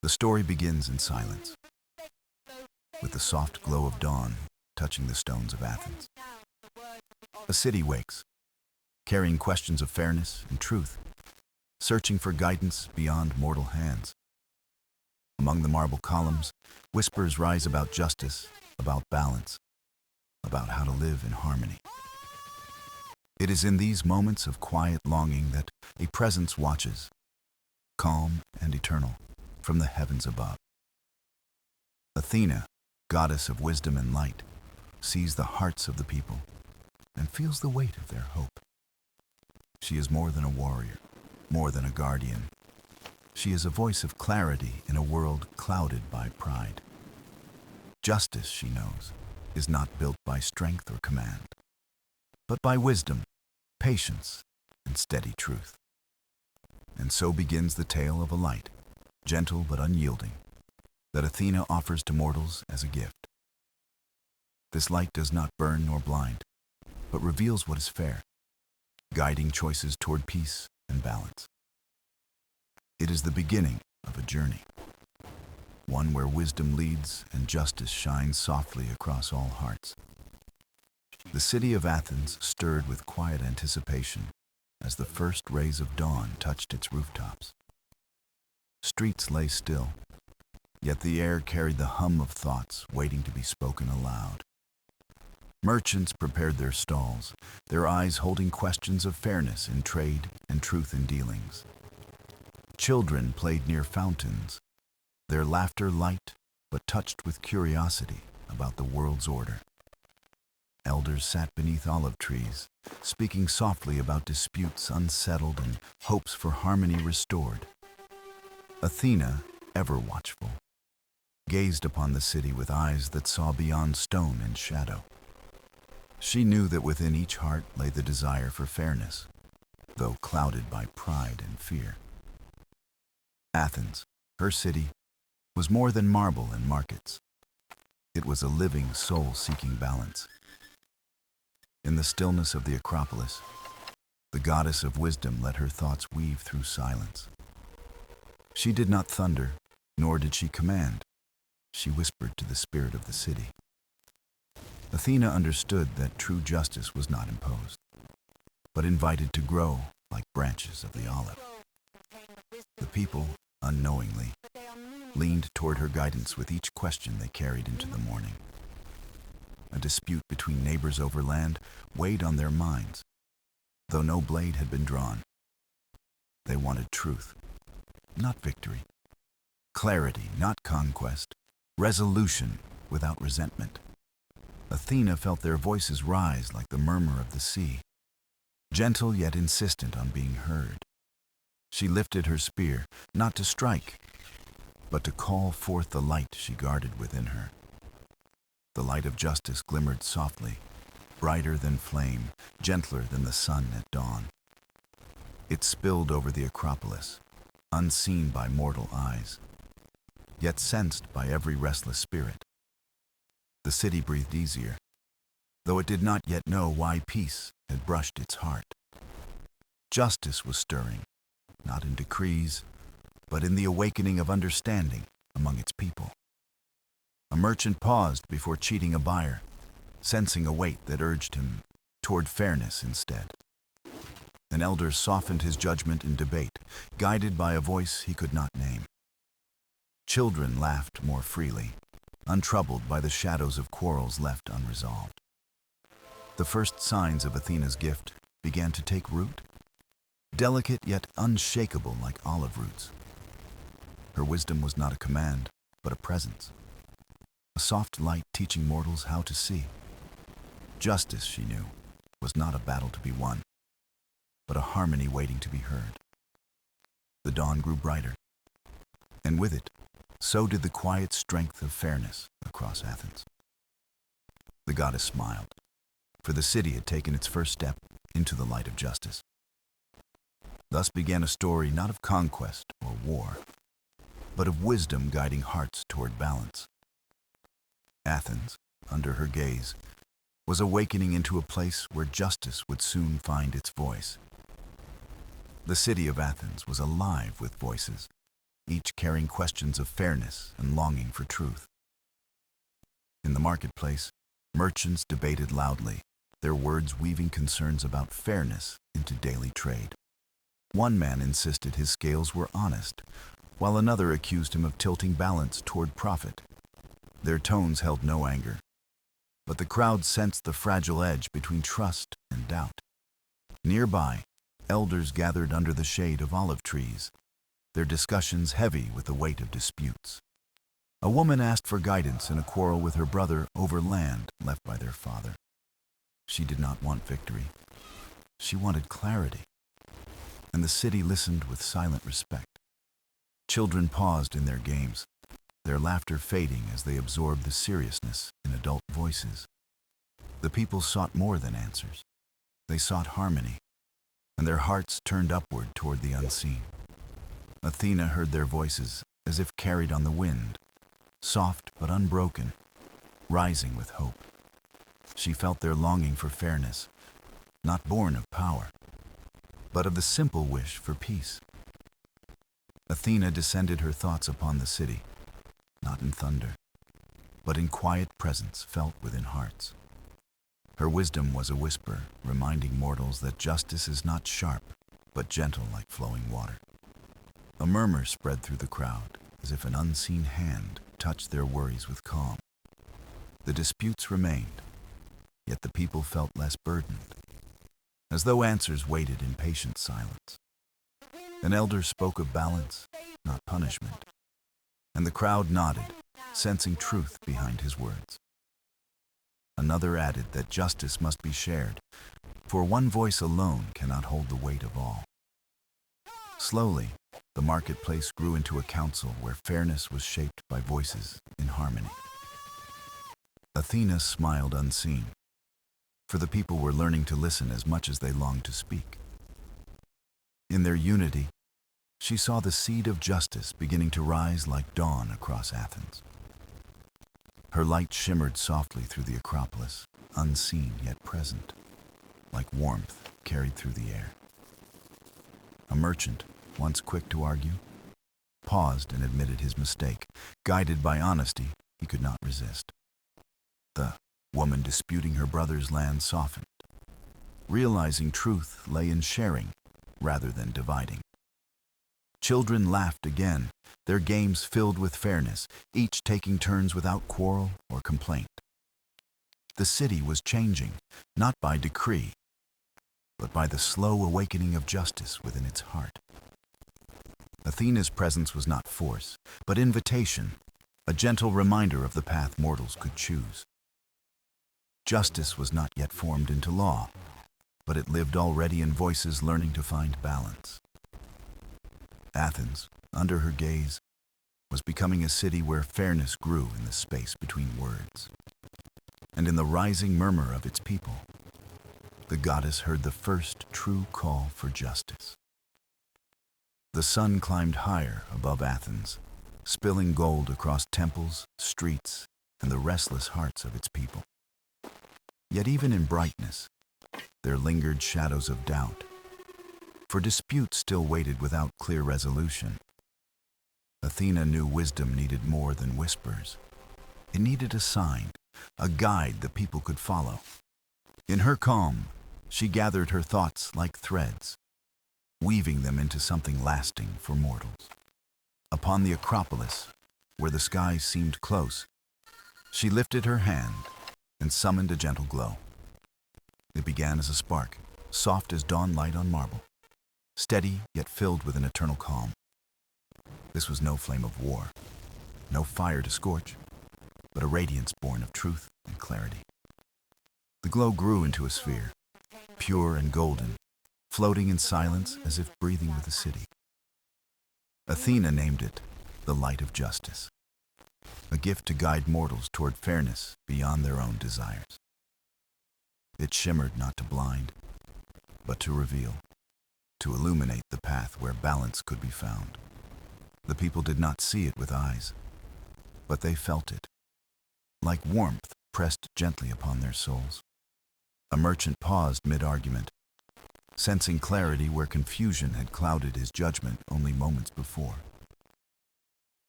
The story begins in silence, with the soft glow of dawn touching the stones of Athens. A city wakes, carrying questions of fairness and truth, searching for guidance beyond mortal hands. Among the marble columns, whispers rise about justice, about balance, about how to live in harmony. It is in these moments of quiet longing that a presence watches, calm and eternal, from the heavens above. Athena, goddess of wisdom and light, sees the hearts of the people and feels the weight of their hope. She is more than a warrior, more than a guardian. She is a voice of clarity in a world clouded by pride. Justice, she knows, is not built by strength or command, but by wisdom, patience, and steady truth. And so begins the tale of a light, gentle but unyielding, that Athena offers to mortals as a gift. This light does not burn nor blind, but reveals what is fair, guiding choices toward peace and balance. It is the beginning of a journey, one where wisdom leads and justice shines softly across all hearts. The city of Athens stirred with quiet anticipation as the first rays of dawn touched its rooftops. Streets lay still, yet the air carried the hum of thoughts waiting to be spoken aloud. Merchants prepared their stalls, their eyes holding questions of fairness in trade and truth in dealings. Children played near fountains, their laughter light but touched with curiosity about the world's order. Elders sat beneath olive trees, speaking softly about disputes unsettled and hopes for harmony restored. Athena, ever watchful, gazed upon the city with eyes that saw beyond stone and shadow. She knew that within each heart lay the desire for fairness, though clouded by pride and fear. Athens, her city, was more than marble and markets. It was a living soul seeking balance. In the stillness of the Acropolis, the goddess of wisdom let her thoughts weave through silence. She did not thunder, nor did she command. She whispered to the spirit of the city. Athena understood that true justice was not imposed, but invited to grow like branches of the olive. The people, unknowingly, leaned toward her guidance with each question they carried into the morning. A dispute between neighbors over land weighed on their minds, though no blade had been drawn. They wanted truth, not victory, clarity, not conquest, resolution without resentment. Athena felt their voices rise like the murmur of the sea, gentle yet insistent on being heard. She lifted her spear, not to strike, but to call forth the light she guarded within her. The light of justice glimmered softly, brighter than flame, gentler than the sun at dawn. It spilled over the Acropolis, unseen by mortal eyes, yet sensed by every restless spirit. The city breathed easier, though it did not yet know why peace had brushed its heart. Justice was stirring, not in decrees, but in the awakening of understanding among its people. A merchant paused before cheating a buyer, sensing a weight that urged him toward fairness instead. An elder softened his judgment in debate, guided by a voice he could not name. Children laughed more freely, untroubled by the shadows of quarrels left unresolved. The first signs of Athena's gift began to take root, delicate yet unshakable like olive roots. Her wisdom was not a command, but a presence, a soft light teaching mortals how to see. Justice, she knew, was not a battle to be won, but a harmony waiting to be heard. The dawn grew brighter, and with it, so did the quiet strength of fairness across Athens. The goddess smiled, for the city had taken its first step into the light of justice. Thus began a story not of conquest or war, but of wisdom guiding hearts toward balance. Athens, under her gaze, was awakening into a place where justice would soon find its voice. The city of Athens was alive with voices, each carrying questions of fairness and longing for truth. In the marketplace, merchants debated loudly, their words weaving concerns about fairness into daily trade. One man insisted his scales were honest, while another accused him of tilting balance toward profit. Their tones held no anger, but the crowd sensed the fragile edge between trust and doubt. Nearby, elders gathered under the shade of olive trees, their discussions heavy with the weight of disputes. A woman asked for guidance in a quarrel with her brother over land left by their father. She did not want victory. She wanted clarity. And the city listened with silent respect. Children paused in their games, their laughter fading as they absorbed the seriousness in adult voices. The people sought more than answers. They sought harmony, and their hearts turned upward toward the unseen. Athena heard their voices as if carried on the wind, soft but unbroken, rising with hope. She felt their longing for fairness, not born of power, but of the simple wish for peace. Athena descended her thoughts upon the city, not in thunder, but in quiet presence felt within hearts. Her wisdom was a whisper, reminding mortals that justice is not sharp, but gentle like flowing water. A murmur spread through the crowd, as if an unseen hand touched their worries with calm. The disputes remained, yet the people felt less burdened, as though answers waited in patient silence. An elder spoke of balance, not punishment, and the crowd nodded, sensing truth behind his words. Another added that justice must be shared, for one voice alone cannot hold the weight of all. Slowly, the marketplace grew into a council where fairness was shaped by voices in harmony. Athena smiled unseen, for the people were learning to listen as much as they longed to speak. In their unity, she saw the seed of justice beginning to rise like dawn across Athens. Her light shimmered softly through the Acropolis, unseen yet present, like warmth carried through the air. A merchant, once quick to argue, paused and admitted his mistake. Guided by honesty, he could not resist. The woman disputing her brother's land softened, realizing truth lay in sharing rather than dividing. Children laughed again, their games filled with fairness, each taking turns without quarrel or complaint. The city was changing, not by decree, but by the slow awakening of justice within its heart. Athena's presence was not force, but invitation, a gentle reminder of the path mortals could choose. Justice was not yet formed into law, but it lived already in voices learning to find balance. Athens, under her gaze, was becoming a city where fairness grew in the space between words. And in the rising murmur of its people, the goddess heard the first true call for justice. The sun climbed higher above Athens, spilling gold across temples, streets, and the restless hearts of its people. Yet even in brightness, there lingered shadows of doubt, for disputes still waited without clear resolution. Athena knew wisdom needed more than whispers. It needed a sign, a guide the people could follow. In her calm, she gathered her thoughts like threads, weaving them into something lasting for mortals. Upon the Acropolis, where the skies seemed close, she lifted her hand and summoned a gentle glow. It began as a spark, soft as dawn light on marble, steady yet filled with an eternal calm. This was no flame of war, no fire to scorch, but a radiance born of truth and clarity. The glow grew into a sphere, pure and golden, floating in silence as if breathing with the city. Athena named it the light of justice, a gift to guide mortals toward fairness beyond their own desires. It shimmered not to blind, but to reveal, to illuminate the path where balance could be found. The people did not see it with eyes, but they felt it, like warmth pressed gently upon their souls. A merchant paused mid-argument, sensing clarity where confusion had clouded his judgment only moments before.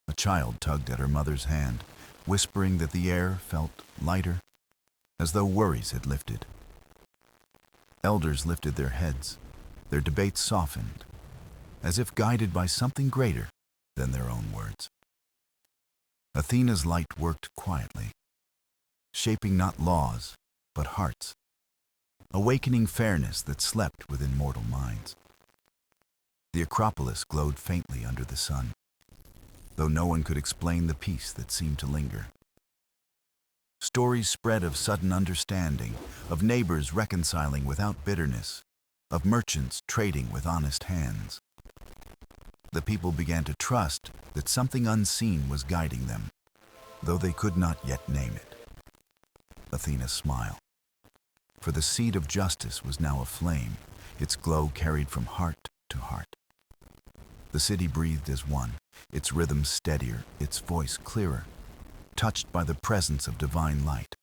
A child tugged at her mother's hand, whispering that the air felt lighter, as though worries had lifted. Elders lifted their heads, their debates softened, as if guided by something greater than their own words. Athena's light worked quietly, shaping not laws, but hearts, awakening fairness that slept within mortal minds. The Acropolis glowed faintly under the sun, though no one could explain the peace that seemed to linger. Stories spread of sudden understanding, of neighbors reconciling without bitterness, of merchants trading with honest hands. The people began to trust that something unseen was guiding them, though they could not yet name it. Athena smiled, for the seed of justice was now aflame, its glow carried from heart to heart. The city breathed as one, its rhythm steadier, its voice clearer, touched by the presence of divine light.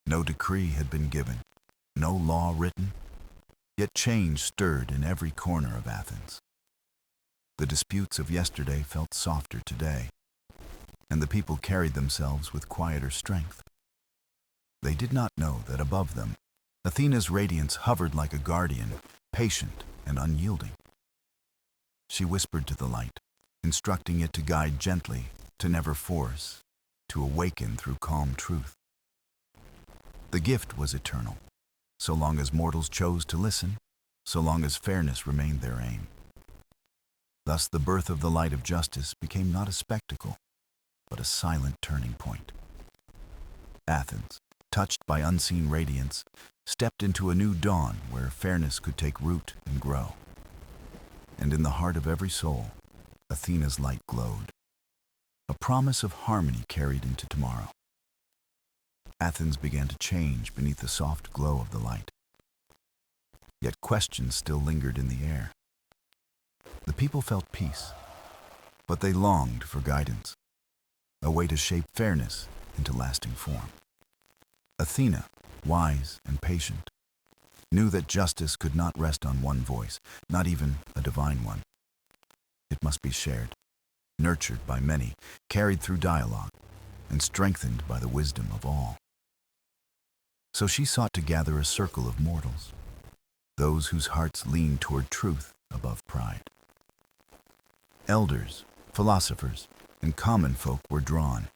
No decree had been given, no law written, yet change stirred in every corner of Athens. The disputes of yesterday felt softer today, and the people carried themselves with quieter strength. They did not know that above them, Athena's radiance hovered like a guardian, patient and unyielding. She whispered to the light, instructing it to guide gently, to never force, to awaken through calm truth. The gift was eternal, so long as mortals chose to listen, so long as fairness remained their aim. Thus the birth of the light of justice became not a spectacle, but a silent turning point. Athens, touched by unseen radiance, stepped into a new dawn where fairness could take root and grow. And in the heart of every soul, Athena's light glowed, a promise of harmony carried into tomorrow. Athens began to change beneath the soft glow of the light. Yet questions still lingered in the air. The people felt peace, but they longed for guidance, a way to shape fairness into lasting form. Athena, wise and patient, knew that justice could not rest on one voice, not even a divine one. It must be shared, nurtured by many, carried through dialogue, and strengthened by the wisdom of all. So she sought to gather a circle of mortals, those whose hearts leaned toward truth above pride. Elders, philosophers, and common folk were drawn,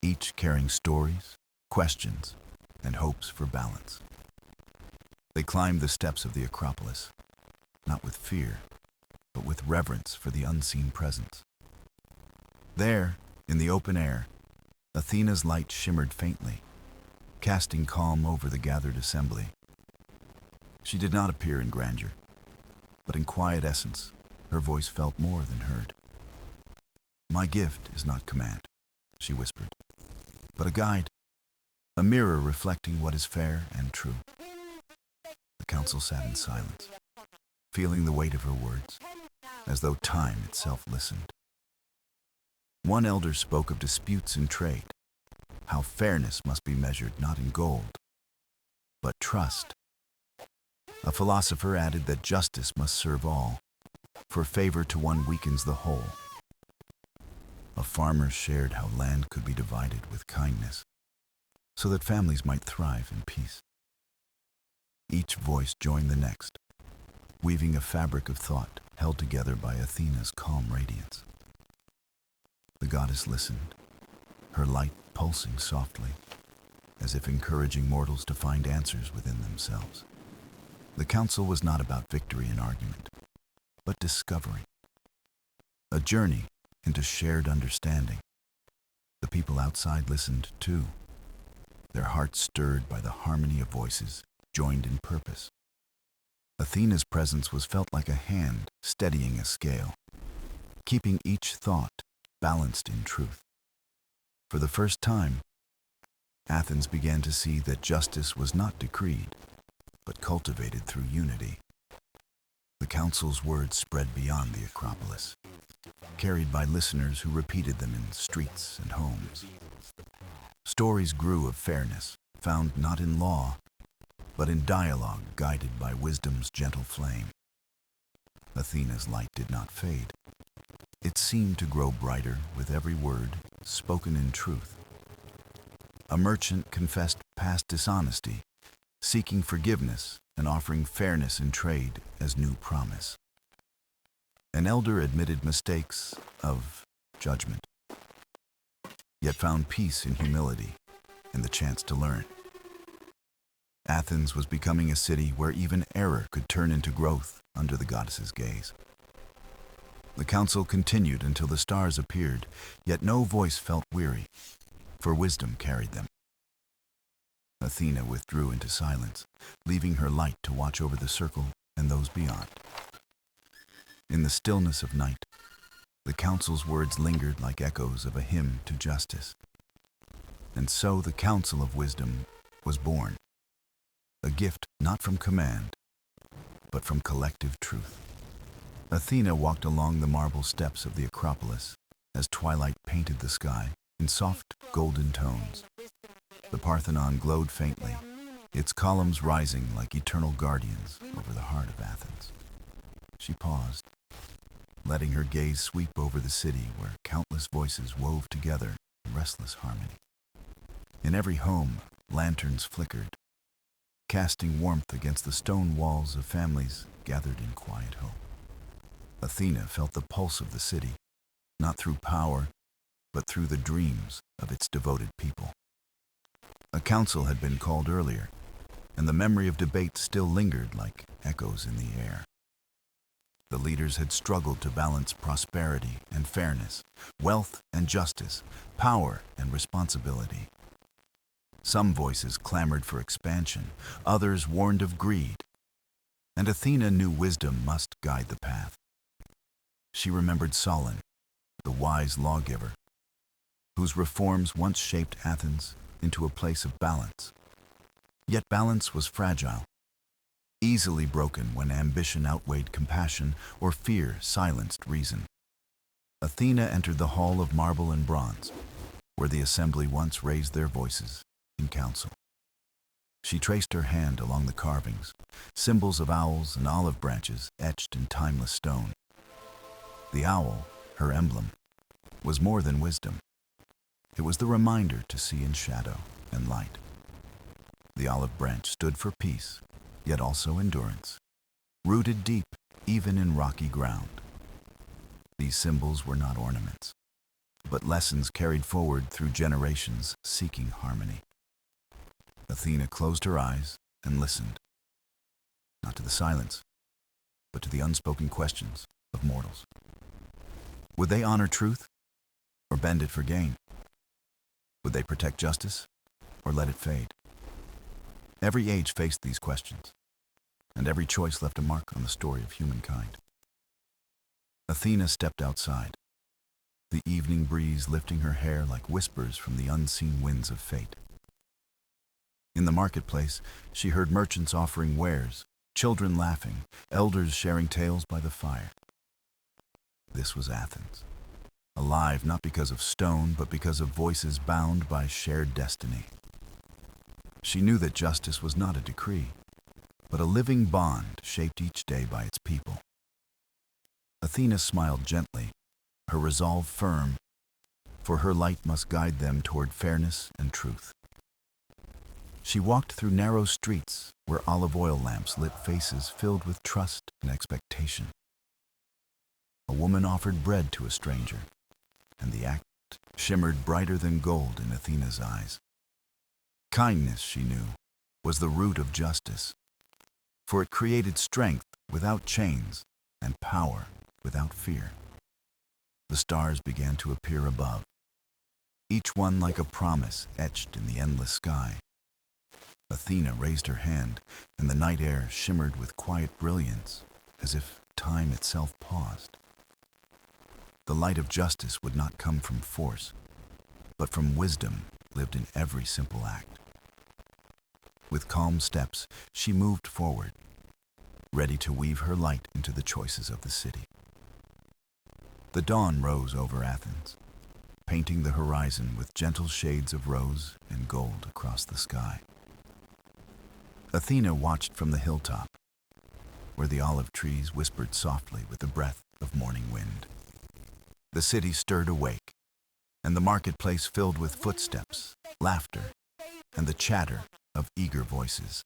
each carrying stories, questions, and hopes for balance. They climbed the steps of the Acropolis, not with fear, but with reverence for the unseen presence. There, in the open air, Athena's light shimmered faintly, casting calm over the gathered assembly. She did not appear in grandeur, but in quiet essence, her voice felt more than heard. "My gift is not command," she whispered, "but a guide, a mirror reflecting what is fair and true." The council sat in silence, feeling the weight of her words, as though time itself listened. One elder spoke of disputes in trade, how fairness must be measured not in gold, but trust. A philosopher added that justice must serve all, for favor to one weakens the whole. A farmer shared how land could be divided with kindness, so that families might thrive in peace. Each voice joined the next, weaving a fabric of thought held together by Athena's calm radiance. The goddess listened, her light pulsing softly, as if encouraging mortals to find answers within themselves. The council was not about victory and argument, but discovery, a journey into shared understanding. The people outside listened too, their hearts stirred by the harmony of voices joined in purpose. Athena's presence was felt like a hand steadying a scale, keeping each thought balanced in truth. For the first time, Athens began to see that justice was not decreed, but cultivated through unity. The council's words spread beyond the Acropolis, carried by listeners who repeated them in streets and homes. Stories grew of fairness, found not in law, but in dialogue guided by wisdom's gentle flame. Athena's light did not fade, It seemed to grow brighter with every word spoken in truth. A merchant confessed past dishonesty, seeking forgiveness and offering fairness in trade as new promise. An elder admitted mistakes of judgment, yet found peace in humility and the chance to learn. Athens was becoming a city where even error could turn into growth under the goddess's gaze. The council continued until the stars appeared, yet no voice felt weary, for wisdom carried them. Athena withdrew into silence, leaving her light to watch over the circle and those beyond. In the stillness of night, the council's words lingered like echoes of a hymn to justice. And so the council of wisdom was born, a gift not from command, but from collective truth. Athena walked along the marble steps of the Acropolis as twilight painted the sky in soft golden tones. The Parthenon glowed faintly, its columns rising like eternal guardians over the heart of Athens. She paused, letting her gaze sweep over the city where countless voices wove together in restless harmony. In every home, lanterns flickered, casting warmth against the stone walls of families gathered in quiet hope. Athena felt the pulse of the city, not through power, but through the dreams of its devoted people. A council had been called earlier, and the memory of debate still lingered like echoes in the air. The leaders had struggled to balance prosperity and fairness, wealth and justice, power and responsibility. Some voices clamored for expansion, others warned of greed, and Athena knew wisdom must guide the path. She remembered Solon, the wise lawgiver, whose reforms once shaped Athens into a place of balance. Yet balance was fragile, easily broken when ambition outweighed compassion or fear silenced reason. Athena entered the hall of marble and bronze, where the assembly once raised their voices in council. She traced her hand along the carvings, symbols of owls and olive branches etched in timeless stone. The owl, her emblem, was more than wisdom. It was the reminder to see in shadow and light. The olive branch stood for peace, yet also endurance, rooted deep even in rocky ground. These symbols were not ornaments, but lessons carried forward through generations seeking harmony. Athena closed her eyes and listened, not to the silence, but to the unspoken questions of mortals. Would they honor truth or bend it for gain? Would they protect justice or let it fade? Every age faced these questions, and every choice left a mark on the story of humankind. Athena stepped outside, the evening breeze lifting her hair like whispers from the unseen winds of fate. In the marketplace, she heard merchants offering wares, children laughing, elders sharing tales by the fire. This was Athens, alive not because of stone, but because of voices bound by shared destiny. She knew that justice was not a decree, but a living bond shaped each day by its people. Athena smiled gently, her resolve firm, for her light must guide them toward fairness and truth. She walked through narrow streets where olive oil lamps lit faces filled with trust and expectation. A woman offered bread to a stranger, and the act shimmered brighter than gold in Athena's eyes. Kindness, she knew, was the root of justice, for it created strength without chains and power without fear. The stars began to appear above, each one like a promise etched in the endless sky. Athena raised her hand, and the night air shimmered with quiet brilliance, as if time itself paused. The light of justice would not come from force, but from wisdom lived in every simple act. With calm steps, she moved forward, ready to weave her light into the choices of the city. The dawn rose over Athens, painting the horizon with gentle shades of rose and gold across the sky. Athena watched from the hilltop, where the olive trees whispered softly with the breath of morning wind. The city stirred awake, and the marketplace filled with footsteps, laughter, and the chatter of eager voices.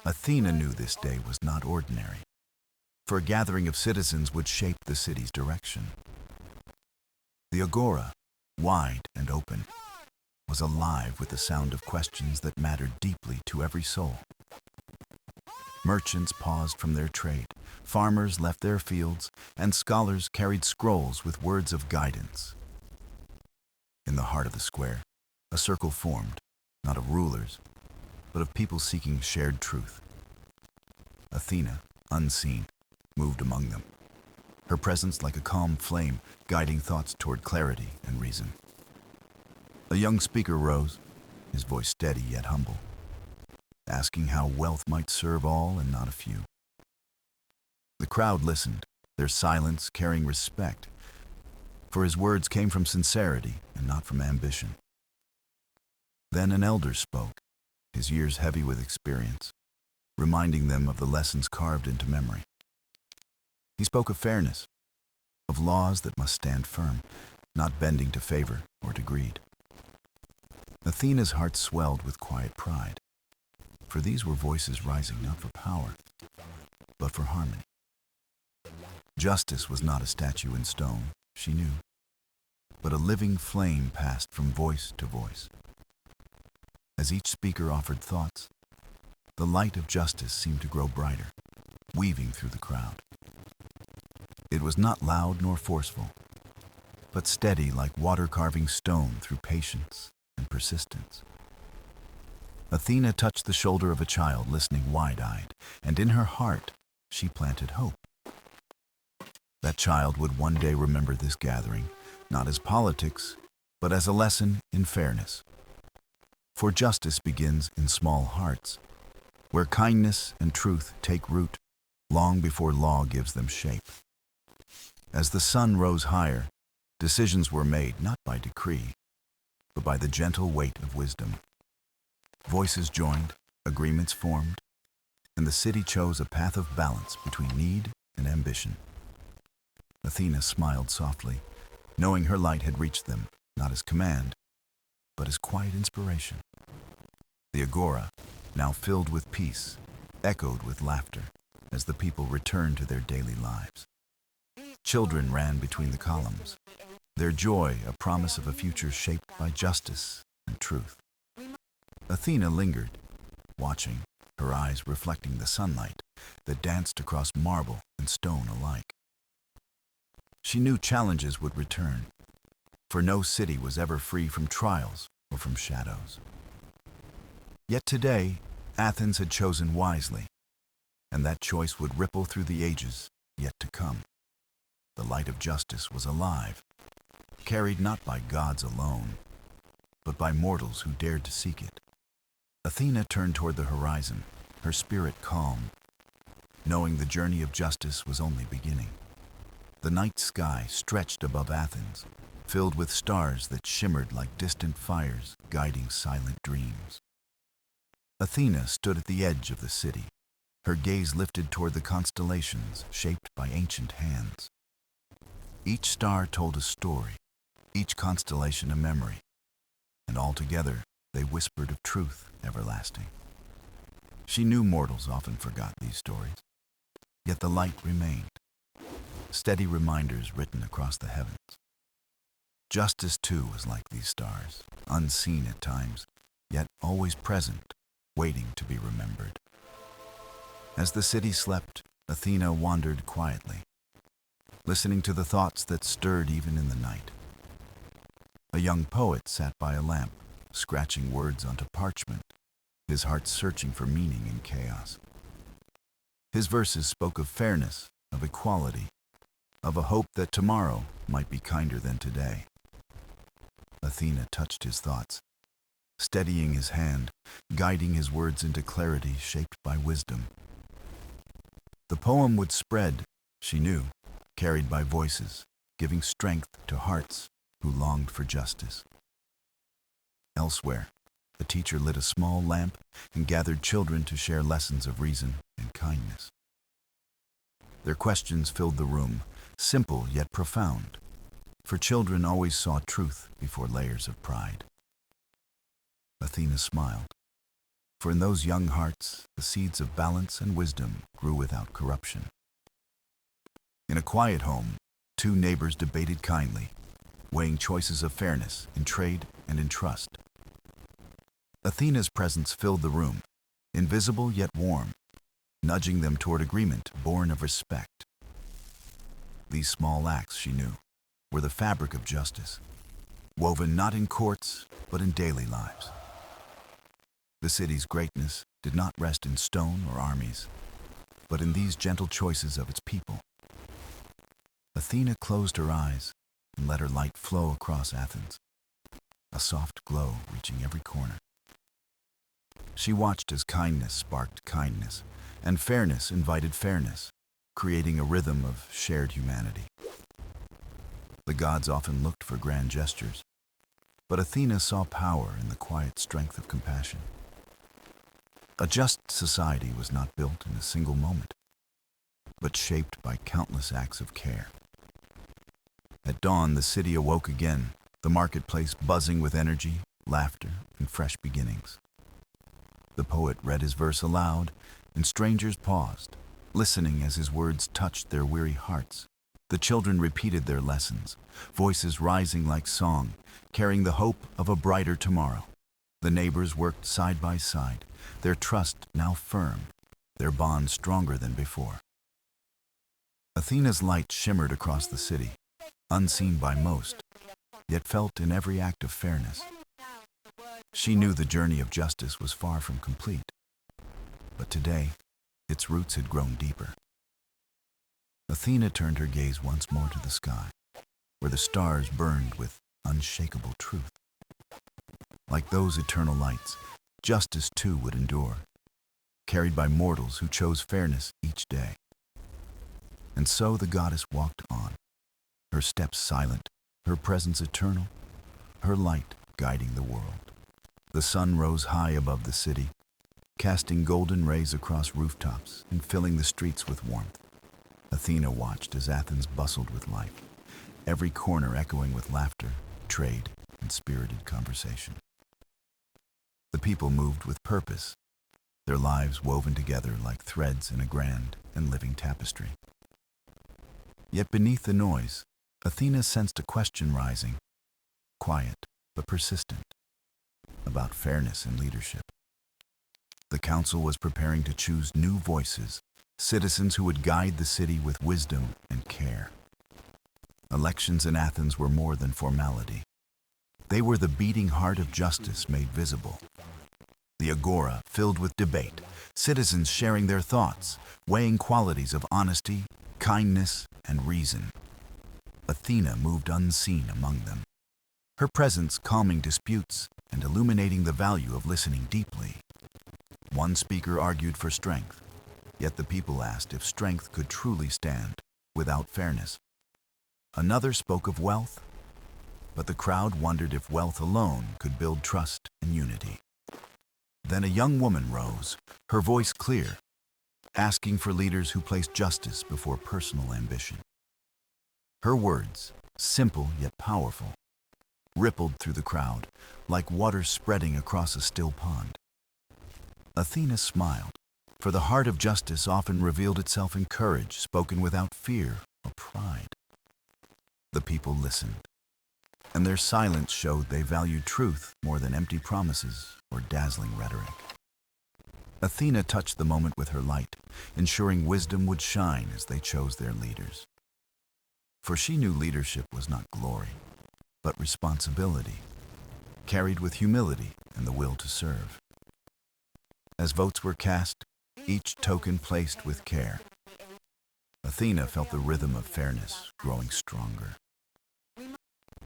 Athena knew this day was not ordinary, for a gathering of citizens would shape the city's direction. The agora, wide and open, was alive with the sound of questions that mattered deeply to every soul. Merchants paused from their trade, farmers left their fields, and scholars carried scrolls with words of guidance. In the heart of the square, a circle formed, not of rulers, but of people seeking shared truth. Athena, unseen, moved among them, her presence like a calm flame guiding thoughts toward clarity and reason. A young speaker rose, his voice steady yet humble, asking how wealth might serve all and not a few. The crowd listened, their silence carrying respect, for his words came from sincerity and not from ambition. Then an elder spoke, his years heavy with experience, reminding them of the lessons carved into memory. He spoke of fairness, of laws that must stand firm, not bending to favor or to greed. Athena's heart swelled with quiet pride, for these were voices rising not for power, but for harmony. Justice was not a statue in stone, she knew, but a living flame passed from voice to voice. As each speaker offered thoughts, the light of justice seemed to grow brighter, weaving through the crowd. It was not loud nor forceful, but steady like water carving stone through patience and persistence. Athena touched the shoulder of a child listening wide-eyed, and in her heart she planted hope. That child would one day remember this gathering, not as politics, but as a lesson in fairness. For justice begins in small hearts, where kindness and truth take root long before law gives them shape. As the sun rose higher, decisions were made not by decree, but by the gentle weight of wisdom. Voices joined, agreements formed, and the city chose a path of balance between need and ambition. Athena smiled softly, knowing her light had reached them, not as command, but as quiet inspiration. The agora, now filled with peace, echoed with laughter as the people returned to their daily lives. Children ran between the columns, their joy a promise of a future shaped by justice and truth. Athena lingered, watching, her eyes reflecting the sunlight that danced across marble and stone alike. She knew challenges would return, for no city was ever free from trials or from shadows. Yet today, Athens had chosen wisely, and that choice would ripple through the ages yet to come. The light of justice was alive, carried not by gods alone, but by mortals who dared to seek it. Athena turned toward the horizon, her spirit calm, knowing the journey of justice was only beginning. The night sky stretched above Athens, filled with stars that shimmered like distant fires guiding silent dreams. Athena stood at the edge of the city, her gaze lifted toward the constellations shaped by ancient hands. Each star told a story, each constellation a memory, and all together they whispered of truth everlasting. She knew mortals often forgot these stories, yet the light remained, steady reminders written across the heavens. Justice, too, was like these stars, unseen at times, yet always present, waiting to be remembered. As the city slept, Athena wandered quietly, listening to the thoughts that stirred even in the night. A young poet sat by a lamp, scratching words onto parchment, his heart searching for meaning in chaos. His verses spoke of fairness, of equality, of a hope that tomorrow might be kinder than today. Athena touched his thoughts, steadying his hand, guiding his words into clarity shaped by wisdom. The poem would spread, she knew, carried by voices, giving strength to hearts who longed for justice. Elsewhere, the teacher lit a small lamp and gathered children to share lessons of reason and kindness. Their questions filled the room, simple yet profound, for children always saw truth before layers of pride. Athena smiled, for in those young hearts the seeds of balance and wisdom grew without corruption. In a quiet home, two neighbors debated kindly, weighing choices of fairness in trade and in trust. Athena's presence filled the room, invisible yet warm, nudging them toward agreement born of respect. These small acts, she knew, were the fabric of justice, woven not in courts, but in daily lives. The city's greatness did not rest in stone or armies, but in these gentle choices of its people. Athena closed her eyes and let her light flow across Athens, a soft glow reaching every corner. She watched as kindness sparked kindness, and fairness invited fairness, creating a rhythm of shared humanity. The gods often looked for grand gestures, but Athena saw power in the quiet strength of compassion. A just society was not built in a single moment, but shaped by countless acts of care. At dawn, the city awoke again, the marketplace buzzing with energy, laughter, and fresh beginnings. The poet read his verse aloud, and strangers paused, listening as his words touched their weary hearts. The children repeated their lessons, voices rising like song, carrying the hope of a brighter tomorrow. The neighbors worked side by side, their trust now firm, their bond stronger than before. Athena's light shimmered across the city, unseen by most, yet felt in every act of fairness. She knew the journey of justice was far from complete, but today, its roots had grown deeper. Athena turned her gaze once more to the sky, where the stars burned with unshakable truth. Like those eternal lights, justice too would endure, carried by mortals who chose fairness each day. And so the goddess walked on, her steps silent, her presence eternal, her light guiding the world. The sun rose high above the city, casting golden rays across rooftops and filling the streets with warmth. Athena watched as Athens bustled with life, every corner echoing with laughter, trade, and spirited conversation. The people moved with purpose, their lives woven together like threads in a grand and living tapestry. Yet beneath the noise, Athena sensed a question rising, quiet but persistent, about fairness and leadership. The council was preparing to choose new voices, citizens who would guide the city with wisdom and care. Elections in Athens were more than formality. They were the beating heart of justice made visible. The agora filled with debate, citizens sharing their thoughts, weighing qualities of honesty, kindness, and reason. Athena moved unseen among them, her presence calming disputes and illuminating the value of listening deeply. One speaker argued for strength, yet the people asked if strength could truly stand without fairness. Another spoke of wealth, but the crowd wondered if wealth alone could build trust and unity. Then a young woman rose, her voice clear, asking for leaders who placed justice before personal ambition. Her words, simple yet powerful, rippled through the crowd like water spreading across a still pond. Athena smiled, for the heart of justice often revealed itself in courage spoken without fear or pride. The people listened, and their silence showed they valued truth more than empty promises or dazzling rhetoric. Athena touched the moment with her light, ensuring wisdom would shine as they chose their leaders. For she knew leadership was not glory, but responsibility, carried with humility and the will to serve. As votes were cast, each token placed with care, Athena felt the rhythm of fairness growing stronger.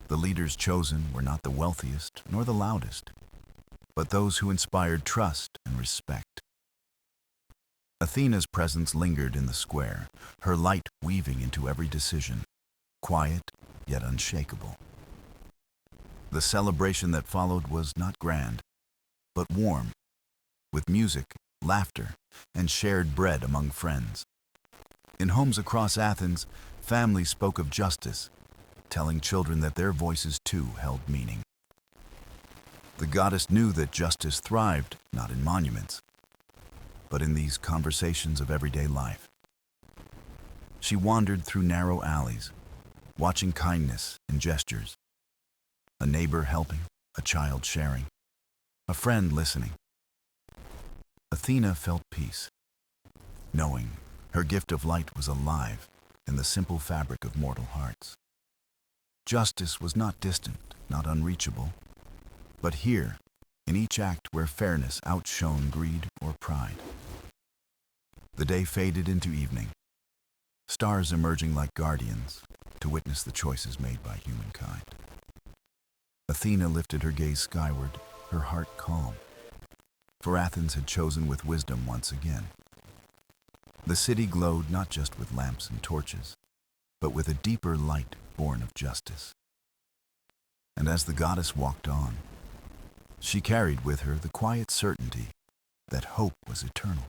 The leaders chosen were not the wealthiest nor the loudest, but those who inspired trust and respect. Athena's presence lingered in the square, her light weaving into every decision, quiet yet unshakable. The celebration that followed was not grand, but warm, with music, laughter, and shared bread among friends. In homes across Athens, families spoke of justice, telling children that their voices too held meaning. The goddess knew that justice thrived not in monuments, but in these conversations of everyday life. She wandered through narrow alleys, watching kindness in gestures, a neighbor helping, a child sharing, a friend listening. Athena felt peace, knowing her gift of light was alive in the simple fabric of mortal hearts. Justice was not distant, not unreachable, but here, in each act where fairness outshone greed or pride. The day faded into evening, stars emerging like guardians to witness the choices made by humankind. Athena lifted her gaze skyward, her heart calm, for Athens had chosen with wisdom once again. The city glowed not just with lamps and torches, but with a deeper light born of justice. And as the goddess walked on, she carried with her the quiet certainty that hope was eternal.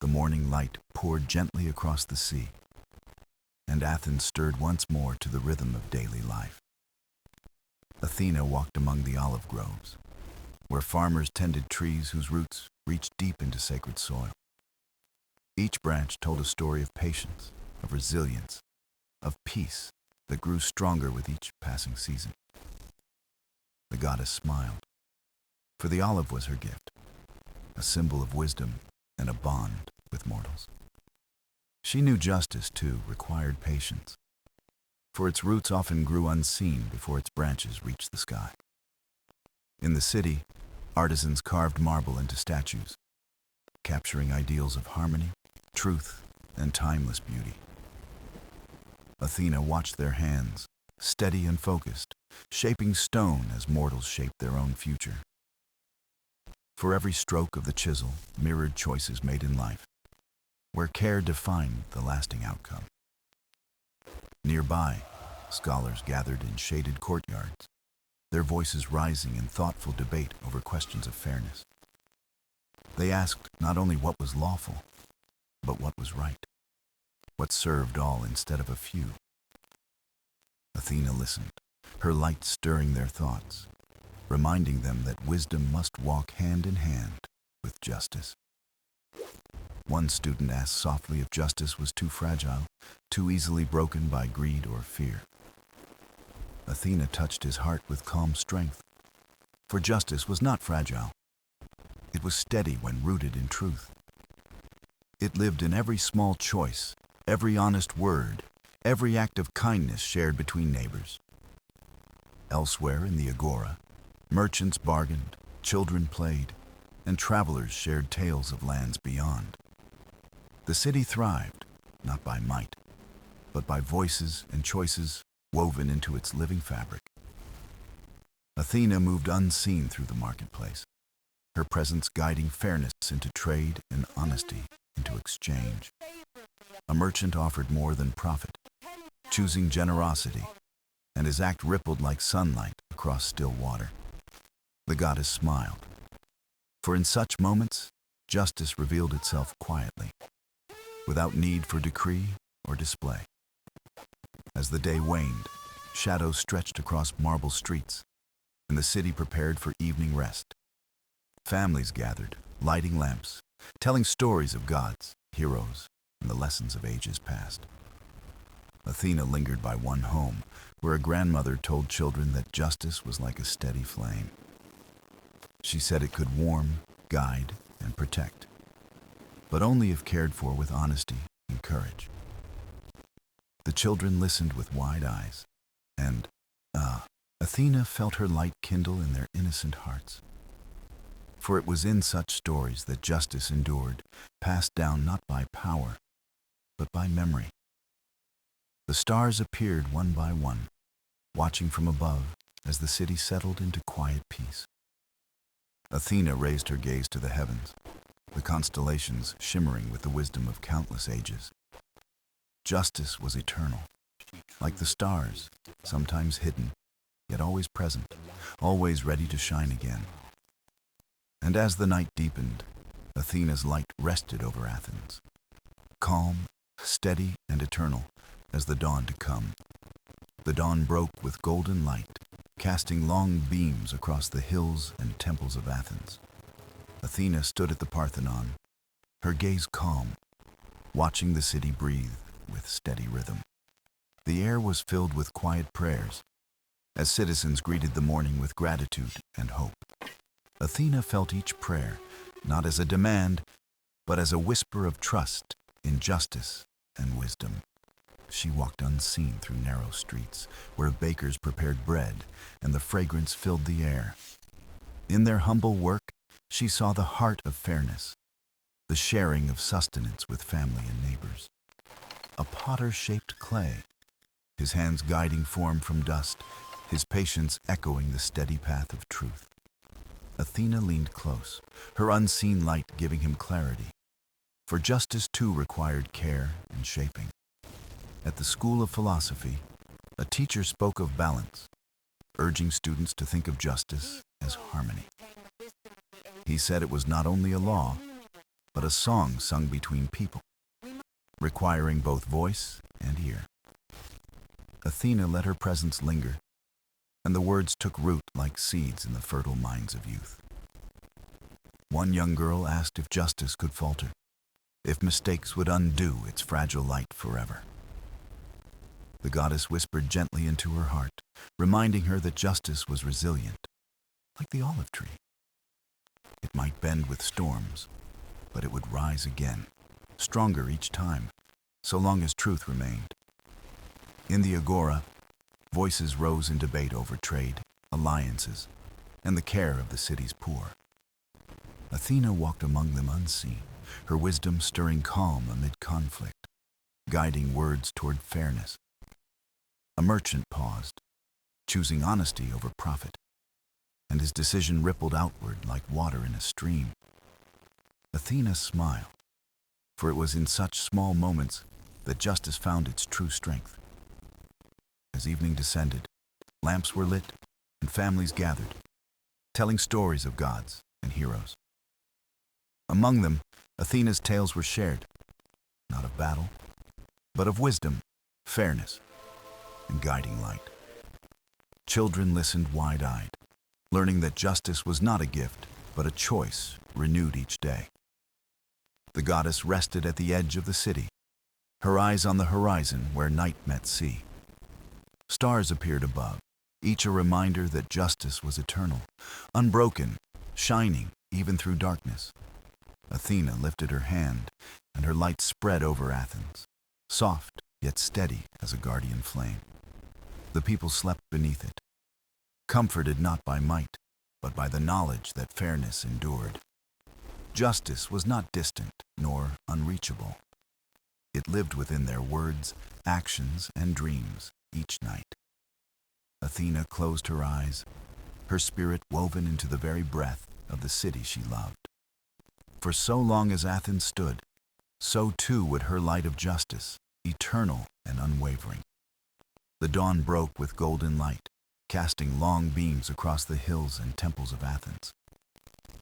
The morning light poured gently across the sea, and Athens stirred once more to the rhythm of daily life. Athena walked among the olive groves, where farmers tended trees whose roots reached deep into sacred soil. Each branch told a story of patience, of resilience, of peace that grew stronger with each passing season. The goddess smiled, for the olive was her gift, a symbol of wisdom and a bond with mortals. She knew justice, too, required patience, for its roots often grew unseen before its branches reached the sky. In the city, artisans carved marble into statues, capturing ideals of harmony, truth, and timeless beauty. Athena watched their hands, steady and focused, shaping stone as mortals shaped their own future. For every stroke of the chisel mirrored choices made in life, where care defined the lasting outcome. Nearby, scholars gathered in shaded courtyards, their voices rising in thoughtful debate over questions of fairness. They asked not only what was lawful, but what was right, what served all instead of a few. Athena listened, her light stirring their thoughts, reminding them that wisdom must walk hand in hand with justice. One student asked softly if justice was too fragile, too easily broken by greed or fear. Athena touched his heart with calm strength, for justice was not fragile. It was steady when rooted in truth. It lived in every small choice, every honest word, every act of kindness shared between neighbors. Elsewhere in the agora, merchants bargained, children played, and travelers shared tales of lands beyond. The city thrived, not by might, but by voices and choices woven into its living fabric. Athena moved unseen through the marketplace, her presence guiding fairness into trade and honesty into exchange. A merchant offered more than profit, choosing generosity, and his act rippled like sunlight across still water. The goddess smiled, for in such moments, justice revealed itself quietly, without need for decree or display. As the day waned, shadows stretched across marble streets, and the city prepared for evening rest. Families gathered, lighting lamps, telling stories of gods, heroes, and the lessons of ages past. Athena lingered by one home, where a grandmother told children that justice was like a steady flame. She said it could warm, guide, and protect, but only if cared for with honesty and courage. The children listened with wide eyes, and, Athena felt her light kindle in their innocent hearts. For it was in such stories that justice endured, passed down not by power, but by memory. The stars appeared one by one, watching from above as the city settled into quiet peace. Athena raised her gaze to the heavens, the constellations shimmering with the wisdom of countless ages. Justice was eternal, like the stars, sometimes hidden, yet always present, always ready to shine again. And as the night deepened, Athena's light rested over Athens, calm, steady, and eternal as the dawn to come. The dawn broke with golden light, casting long beams across the hills and temples of Athens. Athena stood at the Parthenon, her gaze calm, watching the city breathe with steady rhythm. The air was filled with quiet prayers, as citizens greeted the morning with gratitude and hope. Athena felt each prayer not as a demand, but as a whisper of trust in justice and wisdom. She walked unseen through narrow streets where bakers prepared bread and the fragrance filled the air. In their humble work, she saw the heart of fairness, the sharing of sustenance with family and neighbors. A potter shaped clay, his hands guiding form from dust, his patience echoing the steady path of truth. Athena leaned close, her unseen light giving him clarity, for justice too required care and shaping. At the School of Philosophy, a teacher spoke of balance, urging students to think of justice as harmony. He said it was not only a law, but a song sung between people, requiring both voice and ear. Athena let her presence linger, and the words took root like seeds in the fertile minds of youth. One young girl asked if justice could falter, if mistakes would undo its fragile light forever. The goddess whispered gently into her heart, reminding her that justice was resilient, like the olive tree. It might bend with storms, but it would rise again, stronger each time, so long as truth remained. In the agora, voices rose in debate over trade, alliances, and the care of the city's poor. Athena walked among them unseen, her wisdom stirring calm amid conflict, guiding words toward fairness. A merchant paused, choosing honesty over profit, and his decision rippled outward like water in a stream. Athena smiled, for it was in such small moments that justice found its true strength. As evening descended, lamps were lit and families gathered, telling stories of gods and heroes. Among them, Athena's tales were shared, not of battle, but of wisdom, fairness, and guiding light. Children listened wide-eyed, learning that justice was not a gift, but a choice renewed each day. The goddess rested at the edge of the city, her eyes on the horizon where night met sea. Stars appeared above, each a reminder that justice was eternal, unbroken, shining even through darkness. Athena lifted her hand, and her light spread over Athens, soft yet steady as a guardian flame. The people slept beneath it, comforted not by might, but by the knowledge that fairness endured. Justice was not distant nor unreachable. It lived within their words, actions, and dreams each night. Athena closed her eyes, her spirit woven into the very breath of the city she loved. For so long as Athens stood, so too would her light of justice, eternal and unwavering. The dawn broke with golden light, casting long beams across the hills and temples of Athens.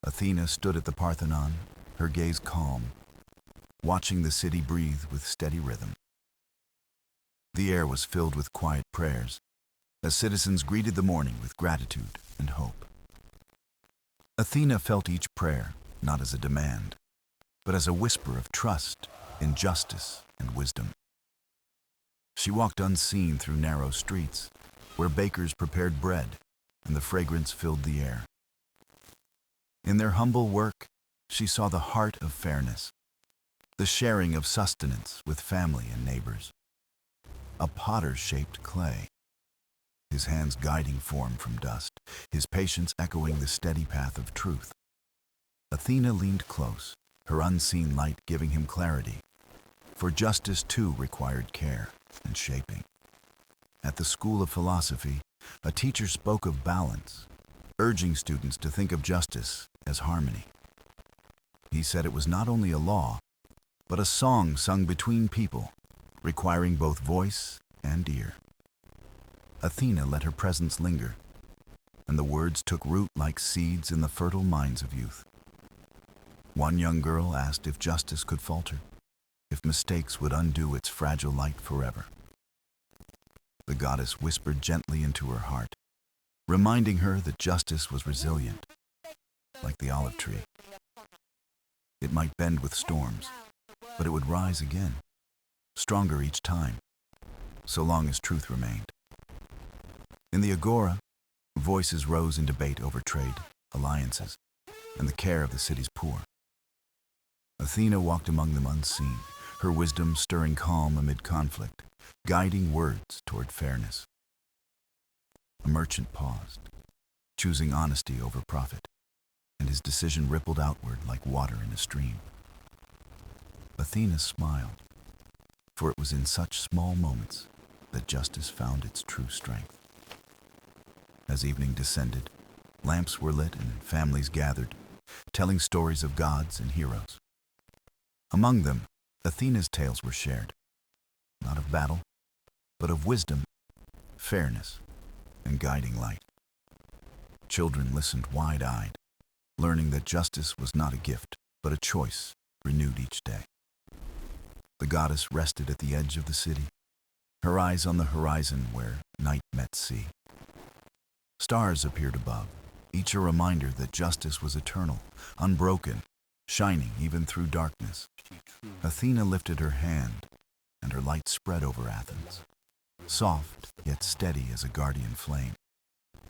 Athena stood at the Parthenon, her gaze calm, watching the city breathe with steady rhythm. The air was filled with quiet prayers, as citizens greeted the morning with gratitude and hope. Athena felt each prayer not as a demand, but as a whisper of trust in justice and wisdom. She walked unseen through narrow streets, where bakers prepared bread and the fragrance filled the air. In their humble work, she saw the heart of fairness, the sharing of sustenance with family and neighbors. A potter shaped clay, his hands guiding form from dust, his patience echoing the steady path of truth. Athena leaned close, her unseen light giving him clarity, for justice too required care and shaping. At the School of Philosophy, a teacher spoke of balance, urging students to think of justice as harmony. He said it was not only a law, but a song sung between people, requiring both voice and ear. Athena let her presence linger, and the words took root like seeds in the fertile minds of youth. One young girl asked if justice could falter, if mistakes would undo its fragile light forever. The goddess whispered gently into her heart, reminding her that justice was resilient, like the olive tree. It might bend with storms, but it would rise again, stronger each time, so long as truth remained. In the agora, voices rose in debate over trade, alliances, and the care of the city's poor. Athena walked among them unseen, her wisdom stirring calm amid conflict, guiding words toward fairness. A merchant paused, choosing honesty over profit, and his decision rippled outward like water in a stream. Athena smiled, for it was in such small moments that justice found its true strength. As evening descended, lamps were lit and families gathered, telling stories of gods and heroes. Among them, Athena's tales were shared, not of battle, but of wisdom, fairness, and guiding light. Children listened wide-eyed, learning that justice was not a gift, but a choice renewed each day. The goddess rested at the edge of the city, her eyes on the horizon where night met sea. Stars appeared above, each a reminder that justice was eternal, unbroken, shining even through darkness. Athena lifted her hand, and her light spread over Athens, soft yet steady as a guardian flame.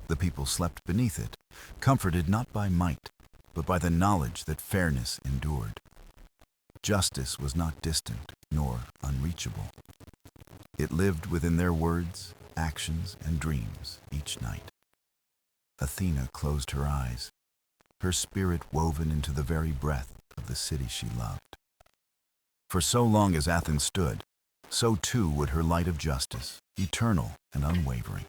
The people slept beneath it, comforted not by might, but by the knowledge that fairness endured. Justice was not distant nor unreachable. It lived within their words, actions, and dreams each night. Athena closed her eyes, her spirit woven into the very breath of the city she loved. For so long as Athens stood, so too would her light of justice, eternal and unwavering.